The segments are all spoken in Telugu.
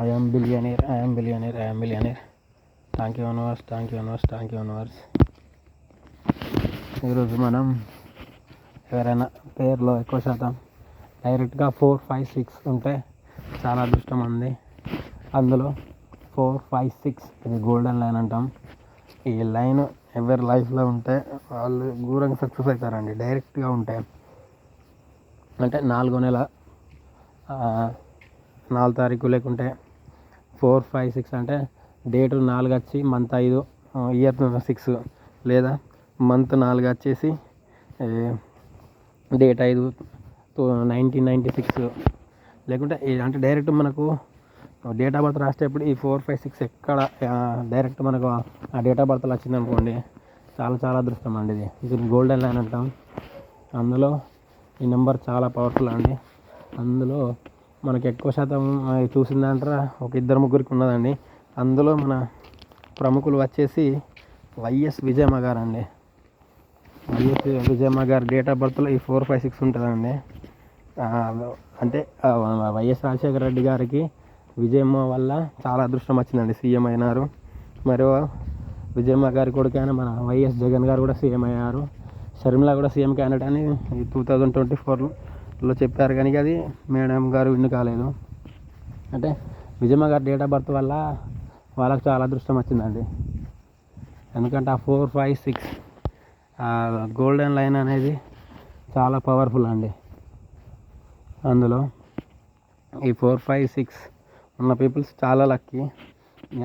I am billionaire, I am billionaire, I am billionaire. Thank you universe, thank you universe, thank you universe. ఈరోజు మనం ఎవరైనా పేరులో ఎక్కువ శాతం డైరెక్ట్గా 4, 5, 6 ఉంటే చాలా అదృష్టం ఉంది. అందులో 4, 5, 6 ఇది గోల్డెన్ లైన్ అంటాం. ఈ లైన్ ఎవరి లైఫ్లో ఉంటే వాళ్ళు ఘోరంగా సక్సెస్ అవుతారండి. డైరెక్ట్గా ఉంటే అంటే 4వ నెల 4 తారీఖు లేకుంటే 4, 5, 6 అంటే డేటు 4 వచ్చి మంత్ 5, ఇయర్ 6, లేదా మంత్ 4 వచ్చేసి డేట్ 5, 1996, లేకుంటే అంటే డైరెక్ట్ మనకు డేట్ ఆఫ్ బర్త్ రాసేటప్పుడు ఈ 4, 5, 6 ఎక్కడ డైరెక్ట్ మనకు ఆ డేట్ ఆఫ్ బర్త్లో వచ్చింది అనుకోండి, చాలా చాలా అదృష్టం అండి. ఇది గోల్డెన్ లైన్ అంటాం. అందులో ఈ నెంబర్ చాలా పవర్ఫుల్ అండి. అందులో మనకి ఎక్కువ శాతం చూసిందంటారా ఒక 2-3 ఉన్నదండి. అందులో మన ప్రముఖులు వచ్చేసి వైఎస్ విజయమ్మ గారు అండి. వైఎస్ విజయమ్మ గారి డేట్ ఆఫ్ బర్త్లో ఈ 4, 5, 6 ఉంటుందండి. అంటే వైఎస్ రాజశేఖర రెడ్డి గారికి విజయమ్మ వల్ల చాలా అదృష్టం వచ్చిందండి, సీఎం అయినారు. మరియు విజయమ్మ గారి కొడుకైన మన వైఎస్ జగన్ గారు కూడా సీఎం అయ్యారు. షర్మిల కూడా సీఎం క్యాండిడేట్ అని 2024లో చెప్పారు, కానీ అది మేడం గారు విన్ కాలేదు. అంటే విజయమ్మ గారి డేట్ ఆఫ్ బర్త్ వల్ల వాళ్ళకి చాలా అదృష్టం వచ్చిందండి. ఎందుకంటే ఆ 4, 5, 6 గోల్డెన్ లైన్ అనేది చాలా పవర్ఫుల్ అండి. అందులో ఈ 4, 5, 6 ఉన్న పీపుల్స్ చాలా లక్కీ.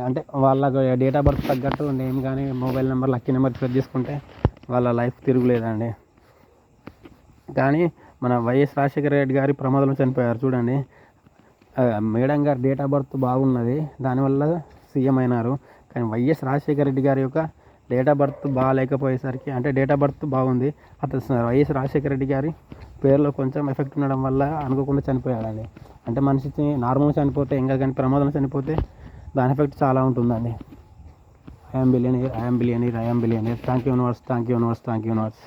అంటే వాళ్ళకు డేట్ ఆఫ్ బర్త్ తగ్గట్టు నేమ్ కానీ mobile number lucky number set చేసుకుంటే వాళ్ళ లైఫ్ తిరుగులేదండి. కానీ మన వైఎస్ రాజశేఖర రెడ్డి గారి ప్రమాదంలో చనిపోయారు చూడండి. మేడం గారి డేట్ ఆఫ్ బర్త్ బాగున్నది, దానివల్ల సీఎం అయినారు. కానీ వైఎస్ రాజశేఖర రెడ్డి గారి యొక్క డేట్ ఆఫ్ బర్త్ బాగాలేకపోయేసరికి, అంటే డేట్ ఆఫ్ బర్త్ బాగుంది, అతను వైఎస్ రాజశేఖర రెడ్డి గారి పేరులో కొంచెం ఎఫెక్ట్ ఉండడం వల్ల అనుకోకుండా చనిపోయాడండి. అంటే మనిషి నార్మల్గా చనిపోతే ఇంకా, కానీ ప్రమాదంలో చనిపోతే దాని ఎఫెక్ట్ చాలా ఉంటుందండి. I am billionaire, I am billionaire, I am billionaire. Thank you universe, thank you universe, thank you universe.